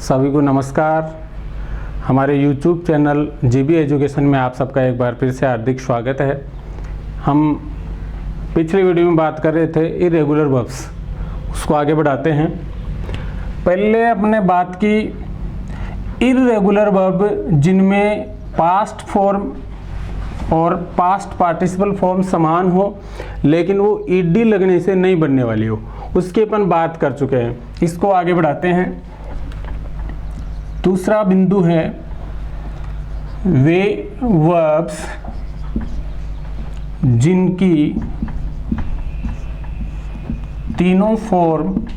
सभी को नमस्कार। हमारे YouTube चैनल जीबी एजुकेशन में आप सबका एक बार फिर से हार्दिक स्वागत है। हम पिछली वीडियो में बात कर रहे थे इरेगुलर वर्ब्स, उसको आगे बढ़ाते हैं। पहले अपने बात की इरेगुलर वर्ब जिनमें पास्ट फॉर्म और पास्ट पार्टिसिपल फॉर्म समान हो लेकिन वो ईडी लगने से नहीं बनने वाली हो, उसकी अपन बात कर चुके हैं। इसको आगे बढ़ाते हैं। दूसरा बिंदु है वे वर्ब्स जिनकी तीनों फॉर्म्स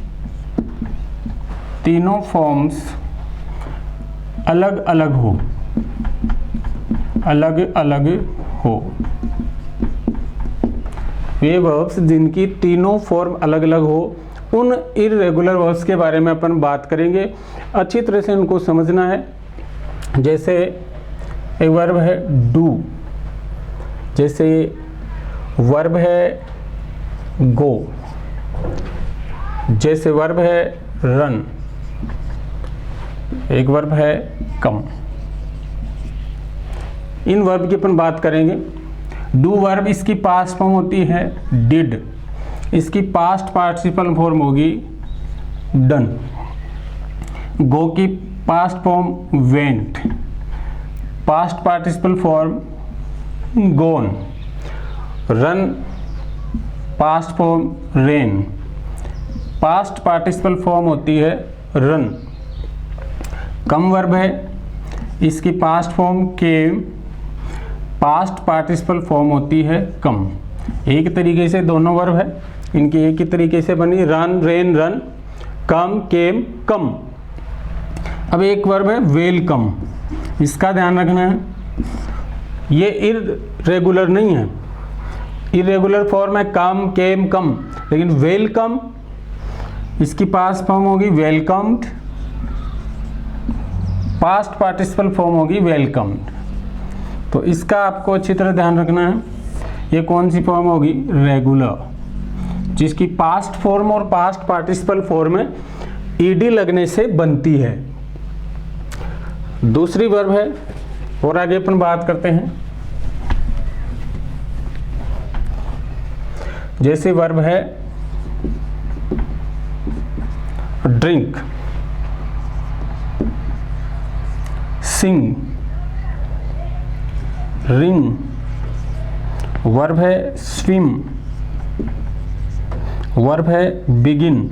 अलग अलग हो। वे वर्ब्स जिनकी तीनों फॉर्म अलग अलग हो, उन इरेगुलर वर्ब्स के बारे में अपन बात करेंगे। अच्छी तरह से उनको समझना है। जैसे एक वर्ब है डू, जैसे वर्ब है गो, जैसे वर्ब है रन, एक वर्ब है कम। इन वर्ब की अपन बात करेंगे। डू वर्ब इसकी पास्ट फॉर्म होती है डिड, इसकी पास्ट पार्टिसिपल फॉर्म होगी डन। गो की past form went, past participle form gone. Run past form ran, past participle form होती है रन। कम वर्ब है, इसकी past form came, past participle form होती है कम। एक तरीके से दोनों वर्ब है, इनकी एक ही तरीके से बनी, रन रेन रन, कम केम कम। अब एक वर्ब है वेलकम, इसका ध्यान रखना है, ये इरेगुलर नहीं है। इरेगुलर फॉर्म है कम केम कम, लेकिन वेलकम इसकी पास्ट फॉर्म होगी वेलकम्ड, पास्ट पार्टिसिपल फॉर्म होगी वेलकम्ड। तो इसका आपको अच्छी तरह ध्यान रखना है। ये कौन सी फॉर्म होगी? रेगुलर, जिसकी पास्ट फॉर्म और पास्ट पार्टिसिपल फॉर्म में ईडी लगने से बनती है। दूसरी वर्ब है, और आगे अपन बात करते हैं। जैसे वर्ब है ड्रिंक, सिंग, रिंग। वर्ब है स्विम, वर्ब है बिगिन।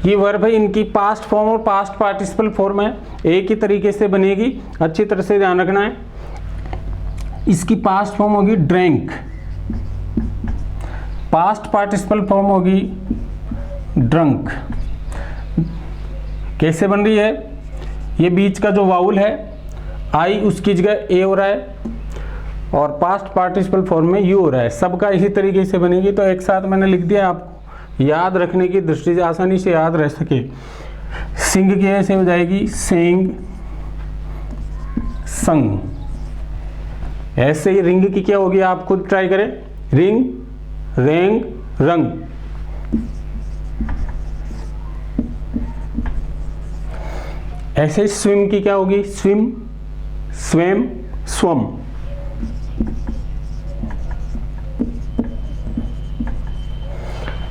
ये वर्ब है, इनकी पास्ट फॉर्म और पास्ट पार्टिसिपल फॉर्म है, एक ही तरीके से बनेगी, अच्छी तरह से ध्यान रखना है। इसकी पास्ट फॉर्म होगी ड्रिंक, पास्ट पार्टिसिपल फॉर्म होगी ड्रंक। कैसे बन रही है? ये बीच का जो वाउल है आई, उसकी जगह ए हो रहा है, और पास्ट पार्टिसिपल फॉर्म में यू हो रहा है। सबका इसी तरीके से बनेगी। तो एक साथ मैंने लिख दिया, आपको याद रखने की दृष्टि से आसानी से याद रह सके। सिंग की ऐसे हो जाएगी सेंग संग। ऐसे ही रिंग की क्या होगी, आप खुद ट्राई करें, रिंग रेंग रंग। ऐसे ही स्विम की क्या होगी, स्विम स्वेम स्वम।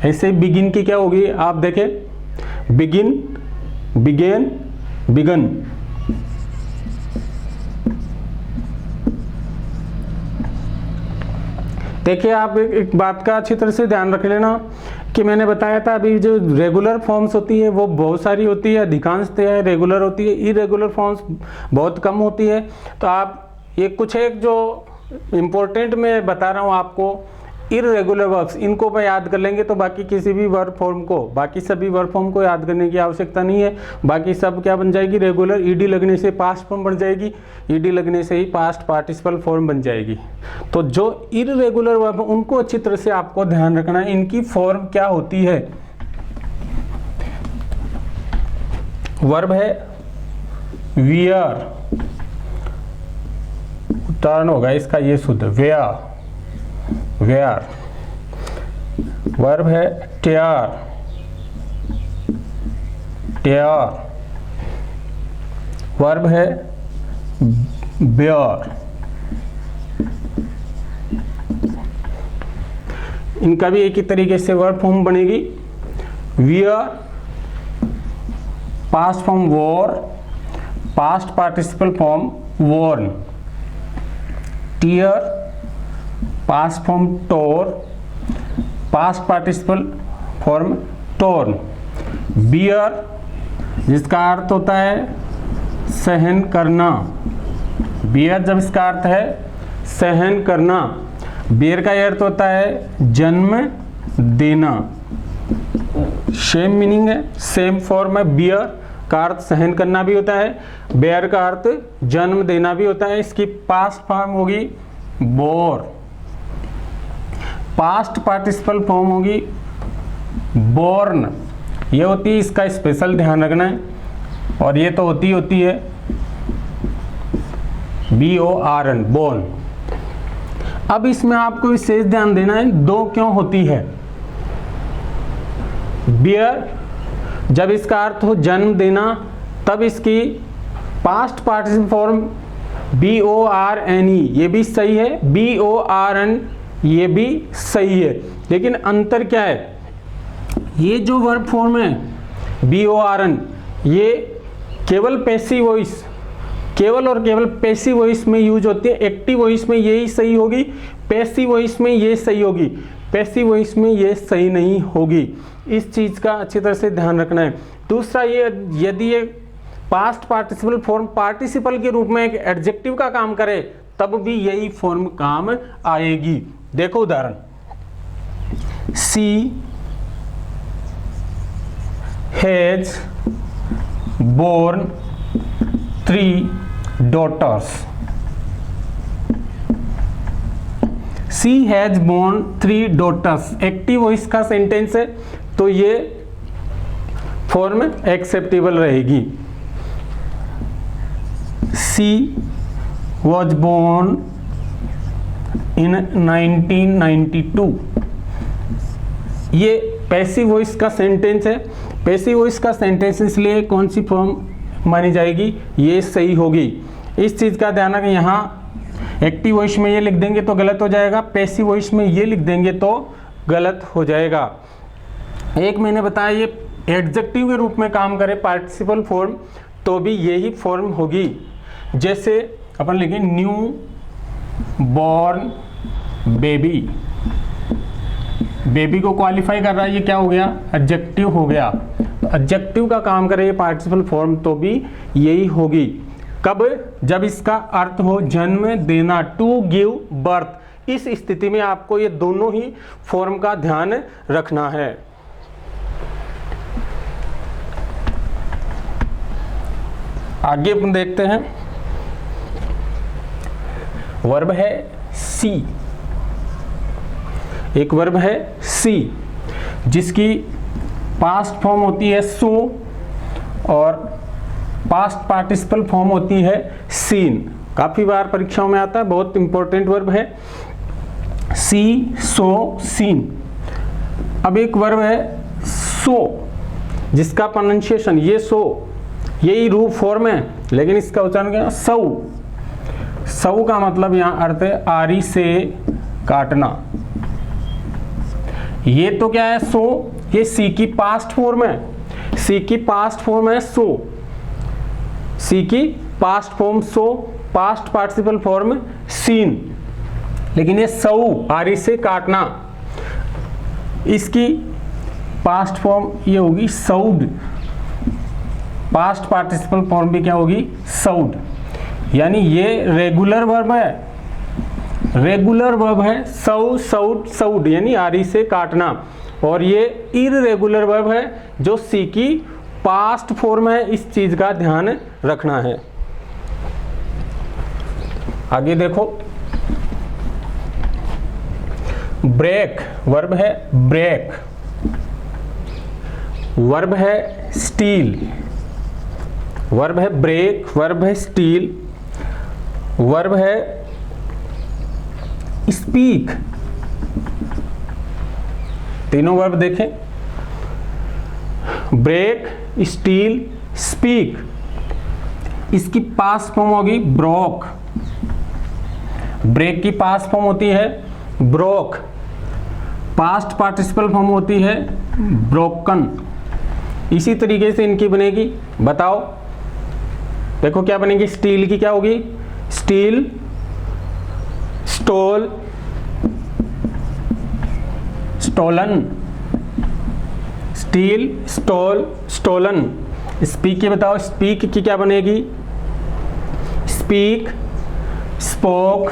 ऐसे बिगिन की क्या होगी, आप देखें, बिगिन बिगेन बिगन। देखिए, आप एक बात का अच्छी तरह से ध्यान रख लेना कि मैंने बताया था अभी जो रेगुलर फॉर्म्स होती है वो बहुत सारी होती है, अधिकांशतः रेगुलर होती है, इरेगुलर फॉर्म्स बहुत कम होती है। तो आप ये कुछ एक जो इम्पोर्टेंट मैं बता रहा हूँ आपको, इरेगुलर वर्ब्स, इनको पर याद कर लेंगे तो बाकी किसी भी वर्ब फॉर्म को, बाकी सभी वर्ब फॉर्म को याद करने की आवश्यकता नहीं है। बाकी सब क्या बन जाएगी, रेगुलर, ईडी लगने से पास्ट फॉर्म बन जाएगी, ईडी लगने से ही पास्ट पार्टिसिपल फॉर्म बन जाएगी। तो जो इरेगुलर वर्ब उनको अच्छी तरह से आपको ध्यान रखना है, इनकी फॉर्म क्या होती है। वर्ब है वियर, उच्चारण होगा इसका ये शुद्ध, वेयर वेयर। वर्ब है टेयर, टेयर, वर्ब है बेयर। इनका भी एक ही तरीके से वर्ब फॉर्म बनेगी। Wear, past form wore, past participle form worn. Tear, past form tore, past participle form torn. Bear, जिसका अर्थ होता है सहन करना, बियर जब इसका अर्थ है सहन करना, बियर का अर्थ होता है जन्म देना। सेम मीनिंग है, सेम फॉर्म है। बियर का अर्थ सहन करना भी होता है, बेयर का अर्थ जन्म देना भी होता है। इसकी पास्ट फॉर्म होगी बोर, पास्ट पार्टिसिपल फॉर्म होगी बोर्न। ये होती है, इसका स्पेशल ध्यान रखना है। और ये तो होती है BORN, बोर्न। अब इसमें आपको विशेष ध्यान देना है, दो क्यों होती है। बियर जब इसका अर्थ हो जन्म देना, तब इसकी पास्ट पार्टिसिपल फॉर्म BORNE, ये भी सही है। BORN, ये भी सही है। लेकिन अंतर क्या है, ये जो वर्ब फॉर्म है BORN, ये केवल पैसिव वॉइस, केवल और केवल पैसिव वॉइस में यूज होती है। एक्टिव वॉइस में यही सही होगी, पैसिव वॉइस में ये सही होगी, पैसिव वॉइस में ये सही नहीं होगी। इस चीज़ का अच्छी तरह से ध्यान रखना है। दूसरा, ये यदि ये पास्ट पार्टिसिपल फॉर्म पार्टिसिपल के रूप में एक एडजेक्टिव का काम करे, तब भी यही फॉर्म काम आएगी। देखो उदाहरण, she has borne 3 daughters। She has borne 3 daughters active voice का सेंटेंस है, तो ये फॉर्म एक्सेप्टेबल रहेगी। She was born in 1992। ये पैसिव वॉइस का सेंटेंस है। पैसिव वॉइस का सेंटेंस इसलिए कौन सी फॉर्म मानी जाएगी, ये सही होगी। इस चीज़ का ध्यान रखें, यहाँ एक्टिव वॉइस में ये लिख देंगे तो गलत हो जाएगा, पैसिव वॉइस में ये लिख देंगे तो गलत हो जाएगा। एक मैंने बताया ये एडजेक्टिव के रूप में काम करे पार्टिसिपल फॉर्म, तो भी यही फॉर्म होगी। जैसे अपन लिखें न्यू बॉर्न बेबी, बेबी को क्वालिफाई कर रहा है, ये क्या हो गया, एडजेक्टिव हो गया। एडजेक्टिव का काम करे ये पार्टिसिपल फॉर्म, तो भी यही होगी। कब, जब इसका अर्थ हो जन्म देना, टू गिव बर्थ। इस स्थिति में आपको ये दोनों ही फॉर्म का ध्यान रखना है। आगे अपन देखते हैं, वर्ब है सी। एक वर्ब है सी जिसकी पास्ट फॉर्म होती है सो और पास्ट पार्टिसिपल फॉर्म होती है सीन। काफ़ी बार परीक्षाओं में आता है, बहुत इंपॉर्टेंट वर्ब है सी, सो, सीन। अब एक वर्ब है सो जिसका प्रोनाउंसिएशन ये सो, यही रूप फॉर्म है, लेकिन इसका उच्चारण क्या, सऊ। सऊ का मतलब यहाँ अर्थ है आरी से काटना। ये तो क्या है सो, ये सी की पास्ट फॉर्म है, सी की पास्ट फॉर्म है सो, सी की past form saw, past participle form seen. लेकिन ये सऊ, आरी से काटना, इसकी पास्ट फॉर्म ये होगी सऊड, पास्ट पार्टिसिपल फॉर्म भी क्या होगी, सऊड। यानी ये रेगुलर वर्ब है, रेगुलर वर्ब है सऊ, सऊड, सऊड यानी आरी से काटना। और ये इररेगुलर वर्ब है जो सी की पास्ट फॉर्म है। इस चीज का ध्यान रखना है। आगे देखो, ब्रेक वर्ब है ब्रेक, वर्ब है स्टील, वर्ब है ब्रेक, वर्ब है स्टील, वर्ब है स्पीक। तीनों वर्ब देखें, ब्रेक, स्टील, स्पीक। इसकी पास्ट फॉर्म होगी ब्रोक। ब्रेक की पास्ट फॉर्म होती है ब्रोक, पास्ट पार्टिसिपल फॉर्म होती है ब्रोकन। इसी तरीके से इनकी बनेगी, बताओ। देखो क्या बनेगी, स्टील की क्या होगी, steal, stole, stolen, steal, stole, stolen. Speak की बताओ, स्पीक की क्या बनेगी, स्पीक, स्पोक,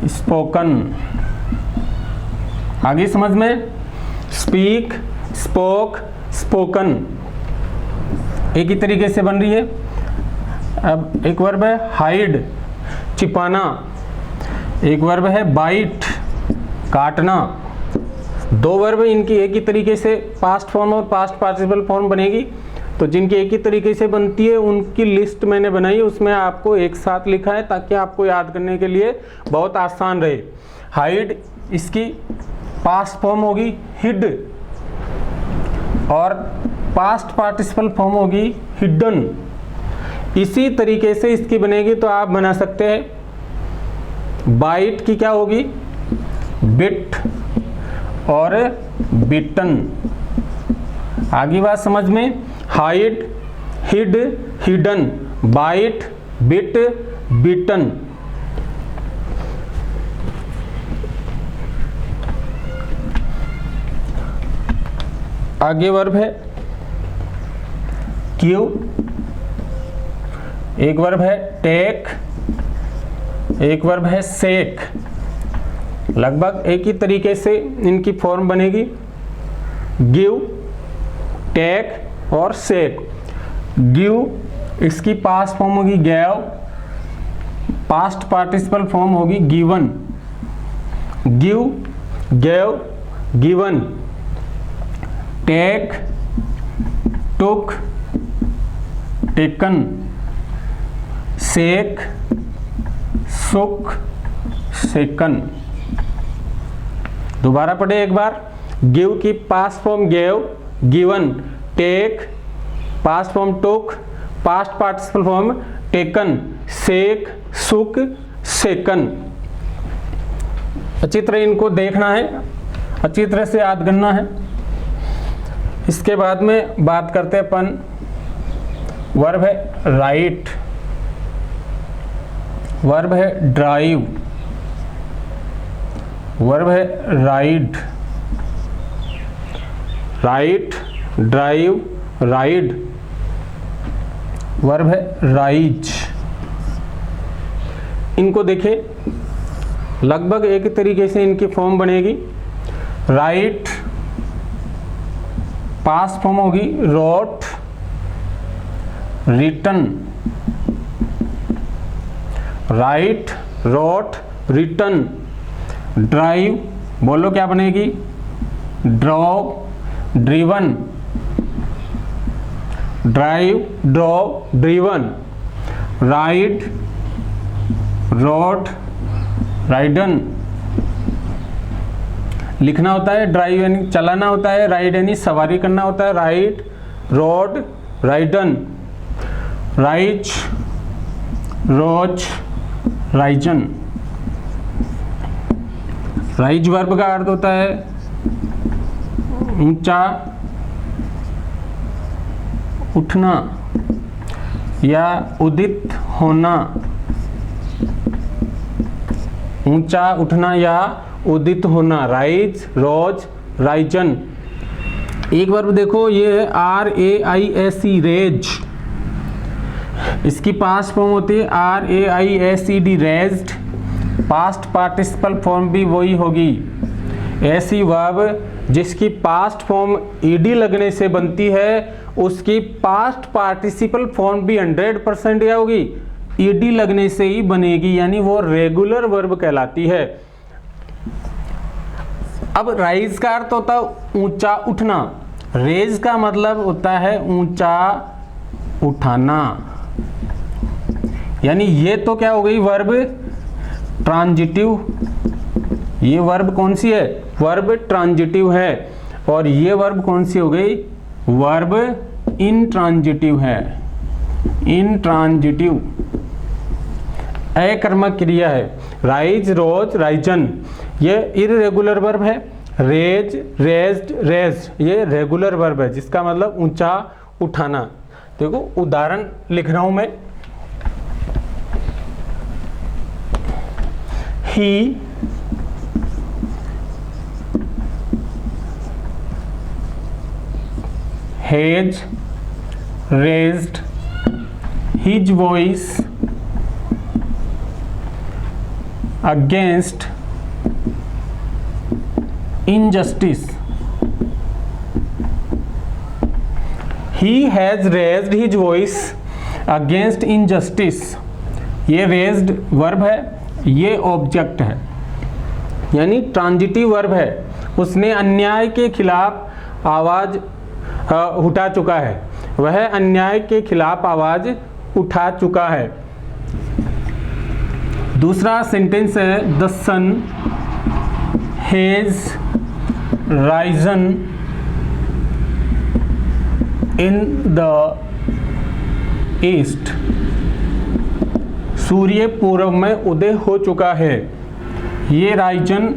स्पोकन। आगे समझ में, स्पीक, स्पोक, स्पोकन एक ही तरीके से बन रही है। अब एक वर्ब है हाइड, छिपाना। एक वर्ब है बाइट, काटना। दो वर्ब इनकी एक ही तरीके से पास्ट फॉर्म और पास्ट पार्टिसिपल फॉर्म बनेगी। तो जिनकी एक ही तरीके से बनती है उनकी लिस्ट मैंने बनाई है, उसमें आपको एक साथ लिखा है ताकि आपको याद करने के लिए बहुत आसान रहे। हाइड, इसकी पास्ट फॉर्म होगी हिड और पास्ट पार्टिसिपल फॉर्म होगी हिडन। इसी तरीके से इसकी बनेगी तो आप बना सकते हैं। बाइट की क्या होगी, बिट और बिटन। आगे बात समझ में, hide, hid, hidden, bite, bit, bitten. आगे वर्ब है क्यू, एक वर्ब है टेक, एक वर्ब है सेक। लगभग एक ही तरीके से इनकी फॉर्म बनेगी, गिव, टेक और सेक। गिव इसकी पास्ट फॉर्म होगी गैव, पास्ट पार्टिसिपल फॉर्म होगी given. Give, gave, given. Take, took, taken. Shake, shook, shaken. दोबारा पढ़े एक बार। गिव की past form gave, given. Take past form took, past participle form taken. Shake, shook, shaken. अच्छी तरह इनको देखना है, अच्छी तरह से याद करना है। इसके बाद में बात करते हैं अपन, वर्ब है राइट, वर्ब है ड्राइव, वर्ब है ride. Right, drive, ride. Verb है राइज। इनको देखें, लगभग एक ही तरीके से इनकी फॉर्म बनेगी। राइट पास्ट फॉर्म होगी wrote, written. Write, wrote, written. Drive, बोलो क्या बनेगी, drove, driven. Drive, drove, driven. Ride, rode, ridden. लिखना होता है, ड्राइव यानी चलाना होता है, राइड यानी सवारी करना होता है। Ride, rode, ridden. राइज, रोज, राइजन। राइज वर्ब का अर्थ होता है ऊंचा उठना या उदित होना। ऊंचा उठना या उदित होना। राइज, रोज, राइजन। एक वर्ब देखो, ये है RAISE, रेज। इसकी पास्ट फॉर्म होती है RAISED, raised. Past participle form भी वही होगी। ऐसी वर्ब जिसकी पास्ट फॉर्म ED लगने से बनती है उसकी पास्ट पार्टिसिपल फॉर्म भी 100% क्या होगी, ED लगने से ही बनेगी, यानी वो रेगुलर वर्ब कहलाती है। अब राइज का अर्थ होता है ऊंचा उठना, रेज का मतलब होता है ऊंचा उठाना। यानी ये तो क्या हो गई, वर्ब ट्रांजिटिव। ये वर्ब कौन सी है, वर्ब ट्रांजिटिव है। और ये वर्ब कौन सी हो गई, वर्ब इंट्रांजिटिव है, इंट्रांजिटिव अकर्मक क्रिया है। राइज, रोज, राइजन ये इर्रेगुलर वर्ब है। रेज, रेज्ड, रेज्ड ये रेगुलर वर्ब है जिसका मतलब ऊंचा उठाना। देखो उदाहरण लिख रहा हूं मैं, ही has raised his voice against injustice. He has raised his voice against injustice. ये raised वर्ब है, ये ऑब्जेक्ट है, यानी ट्रांजिटिव वर्ब है। उसने अन्याय के खिलाफ आवाज उठा चुका है, वह अन्याय के खिलाफ आवाज उठा चुका है। दूसरा सेंटेंस है the sun has risen in the east. सूर्य पूर्व में उदय हो चुका है। ये राइजन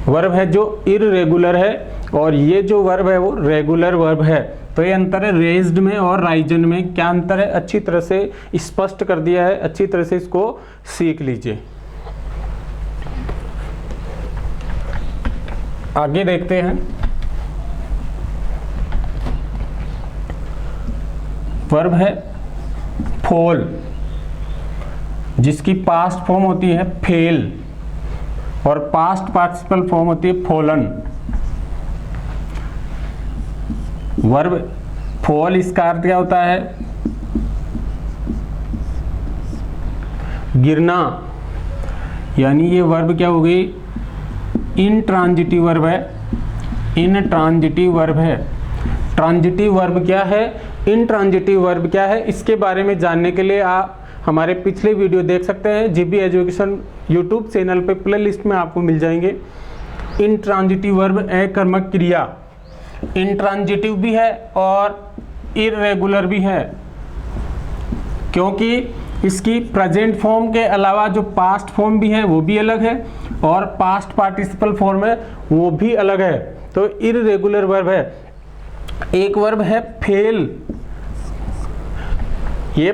वर्ब है जो इररेगुलर है और ये जो वर्ब है वो रेगुलर वर्ब है। तो ये अंतर है रेज्ड में और राइजन में। क्या अंतर है अच्छी तरह से स्पष्ट कर दिया है, अच्छी तरह से इसको सीख लीजिए। आगे देखते हैं, वर्ब है फॉल जिसकी पास्ट फॉर्म होती है फेल और पास्ट पार्टिसिपल फॉर्म होती है फॉलन। वर्ब फॉल इसका अर्थ क्या होता है, गिरना, यानी ये वर्ब क्या हो गई, इनट्रांजिटिव वर्ब है, इनट्रांजिटिव वर्ब है। ट्रांजिटिव वर्ब क्या है, इनट्रांजिटिव वर्ब क्या है, इसके बारे में जानने के लिए आप हमारे पिछले वीडियो देख सकते हैं। जीबी एजुकेशन यूट्यूब चैनल पे प्लेलिस्ट में आपको मिल जाएंगे। इनट्रांजिटिव वर्ब अकर्मक क्रिया, इंट्रांजिटिव भी है और इर्रेगुलर भी है, क्योंकि इसकी प्रेजेंट फॉर्म के अलावा जो पास्ट फॉर्म भी है वो भी अलग है और पास्ट पार्टिसिपल फॉर्म है वो भी अलग है। तो इर्रेगुलर वर्ब है। एक वर्ब है फेल, ये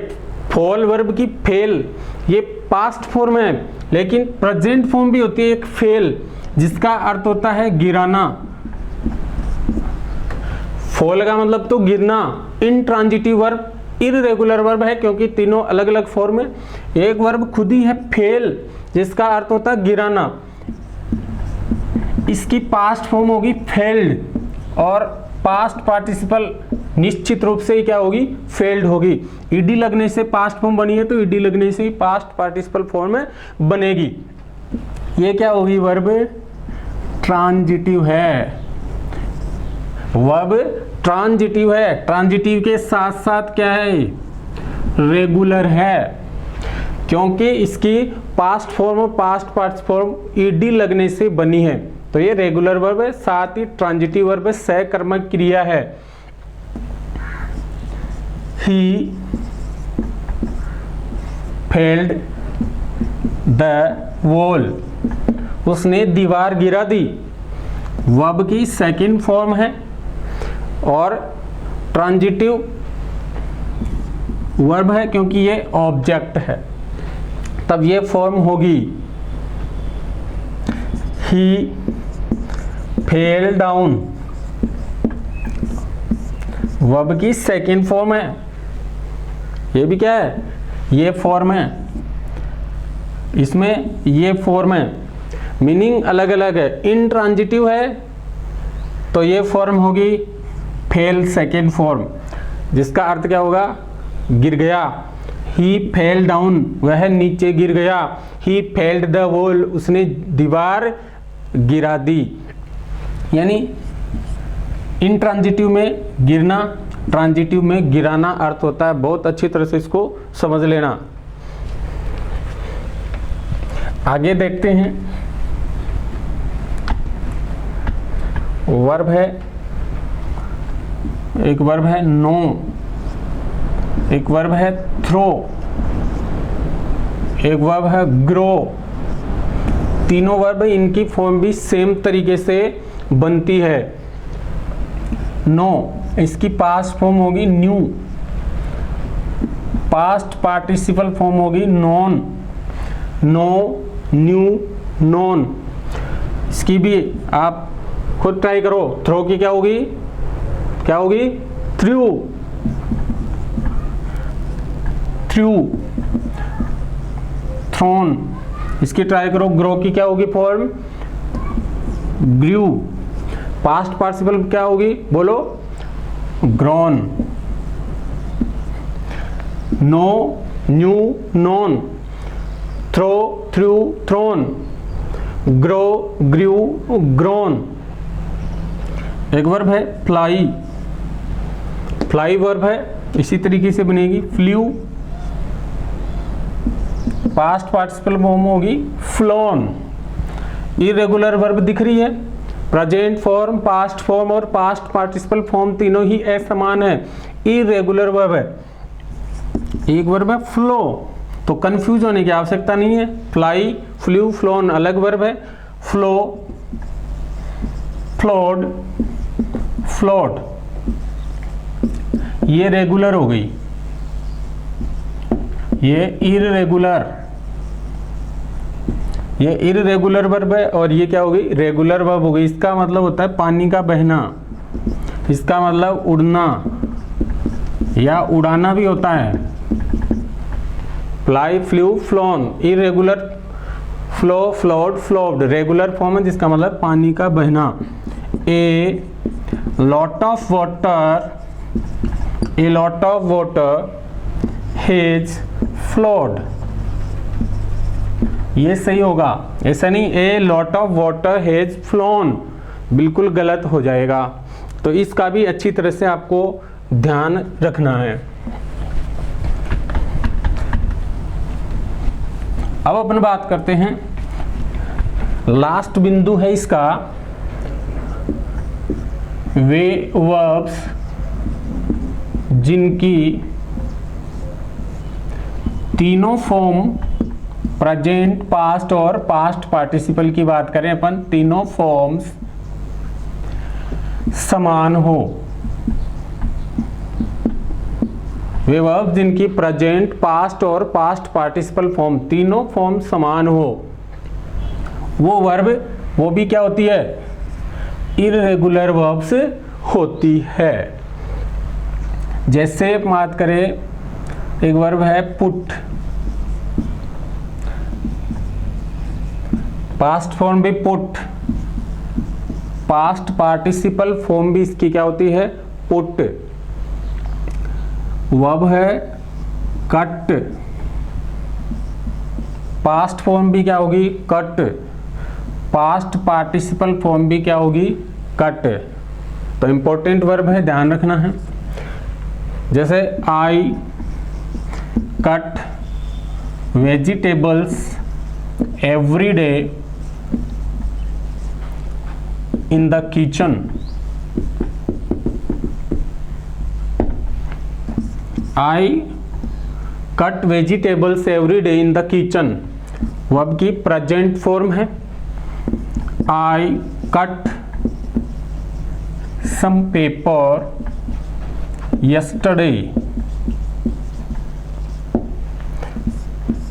फॉल वर्ब की फेल ये पास्ट फॉर्म है, लेकिन प्रेजेंट फॉर्म भी होती है एक फेल जिसका अर्थ होता है गिराना। फॉल का मतलब तो गिरना। इनट्रांजिटिव वर्ब इररेगुलर वर्ब है क्योंकि तीनों अलग अलग फॉर्म है। एक वर्ब खुद ही है फेल जिसका अर्थ होता है गिराना, इसकी पास्ट फॉर्म होगी फेल्ड और पास्ट पार्टिसिपल निश्चित रूप से ही क्या होगी, फेल्ड होगी। ईडी लगने से पास्ट फॉर्म बनी है तो ईडी लगने से ही पास्ट पार्टिसिपल फॉर्म में बनेगी। ये क्या होगी, वर्ब ट्रांजिटिव है, वर्ब ट्रांजिटिव है। ट्रांजिटिव के साथ साथ क्या है, रेगुलर है, क्योंकि इसकी पास्ट फॉर्म और पास्ट पार्टिसिपल फॉर्म ईडी लगने से बनी है। तो ये रेगुलर वर्ब है, साथ ही ट्रांजिटिव वर्ब है, सहकर्मक क्रिया है। ही फेल्ड द वॉल, उसने दीवार गिरा दी, वर्ब की सेकंड फॉर्म है और ट्रांजिटिव वर्ब है क्योंकि ये ऑब्जेक्ट है, तब ये फॉर्म होगी ही फेल डाउन, वर्ब की सेकंड फॉर्म है। ये भी क्या है, ये फॉर्म है, इसमें ये फॉर्म है, मीनिंग अलग अलग है। इनट्रांजिटिव है तो ये फॉर्म होगी फेल सेकेंड फॉर्म, जिसका अर्थ क्या होगा, गिर गया। ही फेल डाउन, वह नीचे गिर गया। ही फेल्ड द वॉल, उसने दीवार गिरा दी। यानी इनट्रांजिटिव में गिरना, ट्रांजिटिव में गिराना अर्थ होता है। बहुत अच्छी तरह से इसको समझ लेना। आगे देखते हैं, वर्ब है, एक वर्ब है नो, एक वर्ब है थ्रो, एक वर्ब है ग्रो। तीनों वर्ब इनकी फॉर्म भी सेम तरीके से बनती है। नो इसकी पास्ट फॉर्म होगी न्यू, पास्ट पार्टिसिपल फॉर्म होगी नॉन, नो न्यू नॉन। इसकी भी आप खुद ट्राई करो। थ्रो की क्या होगी, क्या होगी, थ्रू, थ्रू, थ्रोन। इसकी ट्राई करो। ग्रो की क्या होगी फॉर्म, ग्रू। पास्ट पार्टिसिपल क्या होगी, बोलो, grown. Know knew known, throw threw thrown, grow grew grown. एक वर्ब है फ्लाई, फ्लाई वर्ब है, इसी तरीके से बनेगी फ्लू। पास्ट पार्टिसिपल फॉर्म होगी फ्लोन। इरेगुलर वर्ब दिख रही है, प्रेजेंट फॉर्म, पास्ट फॉर्म और पास्ट पार्टिसिपल फॉर्म तीनों ही असमान है। इरेगुलर वर्ब है, एक वर्ब है फ्लो, तो कंफ्यूज होने की आवश्यकता नहीं है। फ्लाई, फ्लू, फ्लोन अलग वर्ब है। फ्लो, फ्लोड, फ्लोट, ये रेगुलर हो गई, ये इरेगुलर, ये इरेगुलर वर्ब है और ये क्या हो गई, रेगुलर वर्ब हो गई। इसका मतलब होता है पानी का बहना, इसका मतलब उड़ना या उड़ाना भी होता है। Fly, flew, flown. Irregular, flow, flowed, flowed. Regular form है जिसका मतलब पानी का बहना। A lot of water, a lot of water has flowed, ये सही होगा, ऐसा नहीं a lot of water has flown, बिल्कुल गलत हो जाएगा। तो इसका भी अच्छी तरह से आपको ध्यान रखना है। अब अपन बात करते हैं, लास्ट बिंदु है इसका, वे वर्ब्स जिनकी तीनों फॉर्म, प्रेजेंट, पास्ट और पास्ट पार्टिसिपल की बात करें अपन, तीनों फॉर्म्स समान हो। वे वर्ब जिनकी प्रेजेंट, पास्ट और पास्ट पार्टिसिपल फॉर्म, तीनों फॉर्म समान हो, वो वर्ब, वो भी क्या होती है, इरेगुलर वर्ब्स होती है। जैसे बात करें, एक वर्ब है पुट, पास्ट फॉर्म भी पुट, पास्ट पार्टिसिपल फॉर्म भी इसकी क्या होती है, पुट। वर्ब है कट, पास्ट फॉर्म भी क्या होगी, कट, पास्ट पार्टिसिपल फॉर्म भी क्या होगी, कट। तो इंपॉर्टेंट वर्ब है, ध्यान रखना है। जैसे I cut vegetables every day in the kitchen, I cut vegetables every day in the kitchen, verb की प्रेजेंट फॉर्म है। I cut some paper yesterday,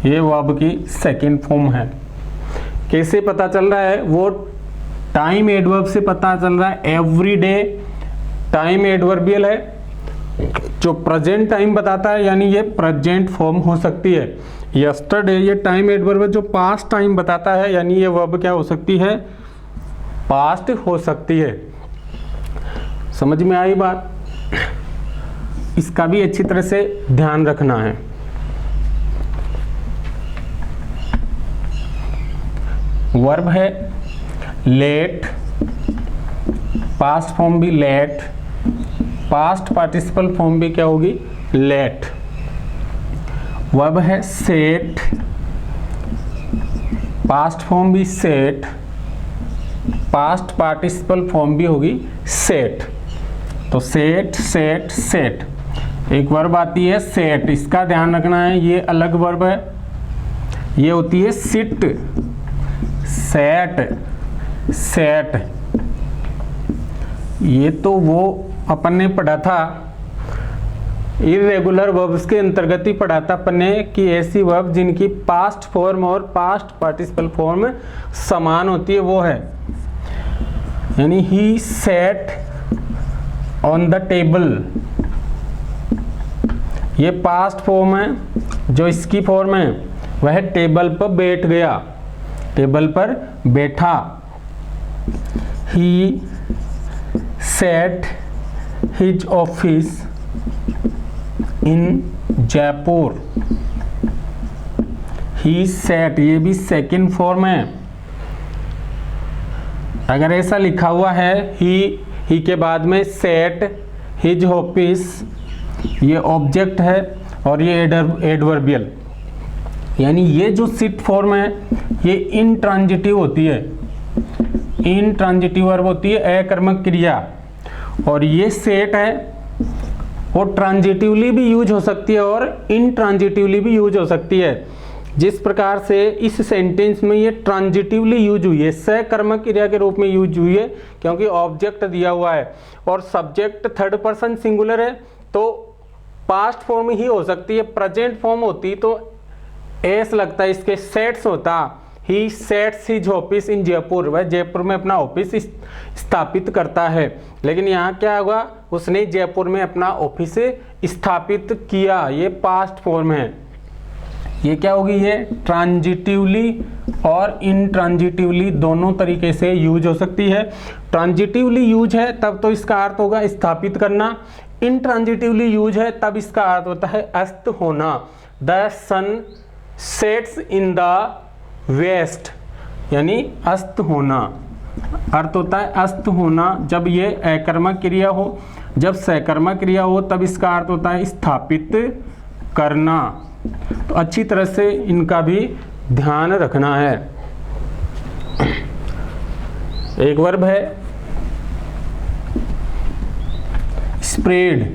ये वर्ब की सेकेंड फॉर्म है। कैसे पता चल रहा है, वो टाइम एडवर्ब से पता चल रहा है। एवरी डे टाइम एडवर्बियल है, जो प्रेजेंट टाइम बताता है, यानी ये प्रेजेंट फॉर्म हो सकती है। यस्टरडे ये टाइम एडवर्ब है जो पास्ट टाइम बताता है, यानी ये वर्ब क्या हो सकती है, पास्ट हो सकती है। समझ में आई बात? इसका भी अच्छी तरह से ध्यान रखना है। वर्ब है लेट, पास्ट फॉर्म भी लेट, पास्ट पार्टिसिपल फॉर्म भी क्या होगी, लेट। वर्ब है सेट, पास्ट फॉर्म भी सेट, पास्ट पार्टिसिपल फॉर्म भी होगी सेट। तो सेट सेट सेट, एक वर्ब आती है सेट, इसका ध्यान रखना है, ये अलग वर्ब है। ये होती है सिट, सेट सेट। ये तो वो अपन ने पढ़ा था, इर्रेगुलर वर्ब्स के अंतर्गत ही पढ़ा था अपन ने कि ऐसी वर्ब जिनकी पास्ट फॉर्म और पास्ट पार्टिसिपल फॉर्म समान होती है वो है, यानी ही सेट ऑन द टेबल, ये पास्ट फॉर्म है। जो इसकी फॉर्म है वह टेबल पर बैठ गया, टेबल पर बैठा। He set his office in Jaipur. He set, ये भी सेकंड फॉर्म है। अगर ऐसा लिखा हुआ है ही के बाद में सेट हिज ऑफिस, ये ऑब्जेक्ट है और ये एडवर्बियल, यानी ये जो सिट फॉर्म है ये इनट्रांजिटिव होती है। इनट्रांजिटिव वर्ब होती है, अकर्मक क्रिया। और ये सेट है वो ट्रांजिटिवली भी यूज हो सकती है और इनट्रांजिटिवली भी यूज हो सकती है। जिस प्रकार से इस सेंटेंस में ये ट्रांजिटिवली यूज हुई है, सकर्मक क्रिया के रूप में यूज हुई है, क्योंकि ऑब्जेक्ट दिया हुआ है और सब्जेक्ट थर्ड पर्सन सिंगुलर है, तो पास्ट फॉर्म ही हो सकती है। प्रेजेंट फॉर्म होती तो एस लगता है, इसके सेट्स होता। He sets his office in Jaipur, वह जयपुर में अपना ऑफिस स्थापित करता है। लेकिन यहाँ क्या होगा, उसने जयपुर में अपना ऑफिस स्थापित किया, ये पास्ट फॉर्म है। ये क्या होगी, ये ट्रांजिटिवली और इनट्रांजिटिवली दोनों तरीके से यूज हो सकती है। ट्रांजिटिवली यूज है तब तो इसका अर्थ होगा स्थापित करना, इनट्रांजिटिवली यूज है तब इसका अर्थ होता है अस्त होना। The sun sets in the west, यानी अस्त होना, अर्थ होता है अस्त होना जब ये अकर्मक क्रिया हो। जब सकर्मक क्रिया हो तब इसका अर्थ होता है स्थापित करना। तो अच्छी तरह से इनका भी ध्यान रखना है। एक वर्ब है spread,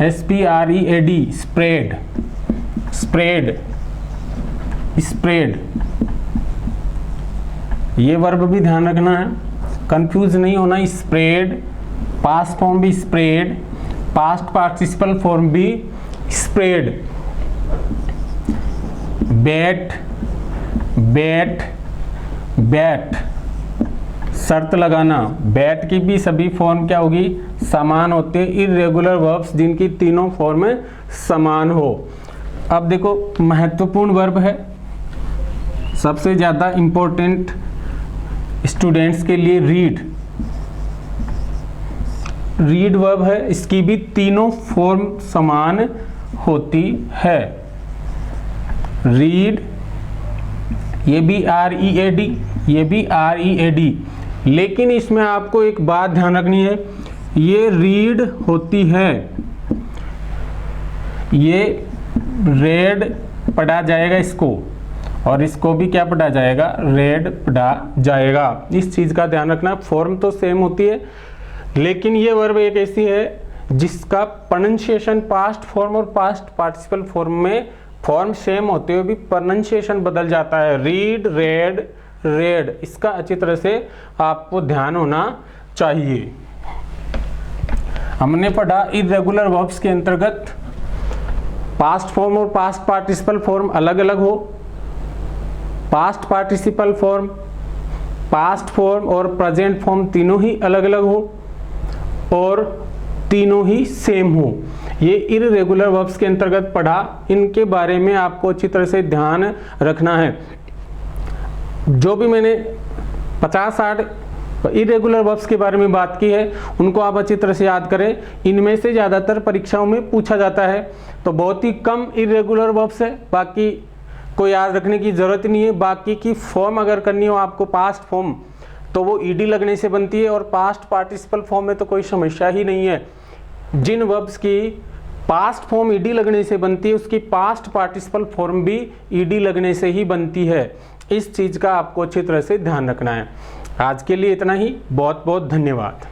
SPREAD, spread, spread, spread. ये वर्ब भी ध्यान रखना है, कंफ्यूज नहीं होना। स्प्रेड, पास्ट फॉर्म भी स्प्रेड, पास्ट पार्टिसिपल फॉर्म भी स्प्रेड। बैट, बैट, बैट, शर्त लगाना। बैट की भी सभी फॉर्म क्या होगी, समान होते हैं। इर्रेगुलर वर्ब्स जिनकी तीनों फॉर्म समान हो। अब देखो महत्वपूर्ण वर्ब है, सबसे ज़्यादा इम्पोर्टेंट स्टूडेंट्स के लिए रीड। रीड वर्ब है, इसकी भी तीनों फॉर्म समान होती है। रीड, ये भी READ, ये भी READ। लेकिन इसमें आपको एक बात ध्यान रखनी है, ये रीड होती है, ये रेड पढ़ा जाएगा इसको, और इसको भी क्या पढ़ा जाएगा, रेड पढ़ा जाएगा। इस चीज़ का ध्यान रखना। फॉर्म तो सेम होती है, लेकिन ये वर्ब एक ऐसी है जिसका प्रोनंसिएशन पास्ट फॉर्म और पास्ट पार्टिसिपल फॉर्म में फॉर्म सेम होते हुए भी प्रोनंसिएशन बदल जाता है। रीड, रेड, रेड, इसका अच्छी तरह से आपको ध्यान होना चाहिए। हमने पढ़ा इर्रेगुलर वर्ब्स के अंतर्गत पास्ट फॉर्म और पास्ट पार्टिसिपल फॉर्म अलग अलग हो, past participle form, past form और प्रेजेंट फॉर्म तीनों ही अलग अलग हो और तीनों ही सेम हो। ये इर्रेगुलर वर्ब्स के अंतर्गत पढ़ा, इनके बारे में आपको अच्छी तरह से ध्यान रखना है। जो भी मैंने 50-60 इर्रेगुलर वर्ब्स के बारे में बात की है उनको आप अच्छी तरह से याद करें। इनमें से ज़्यादातर परीक्षाओं में पूछा जाता है, तो बहुत ही कम इर्रेगुलर वर्ब्स है, बाकी को याद रखने की ज़रूरत नहीं है। बाकी की फॉर्म अगर करनी हो आपको पास्ट फॉर्म, तो वो ईडी लगने से बनती है, और पास्ट पार्टिसिपल फॉर्म में तो कोई समस्या ही नहीं है। जिन वर्ब्स की पास्ट फॉर्म ईडी लगने से बनती है उसकी पास्ट पार्टिसिपल फॉर्म भी ईडी लगने से ही बनती है। इस चीज़ का आपको अच्छी तरह से ध्यान रखना है। आज के लिए इतना ही, बहुत बहुत धन्यवाद।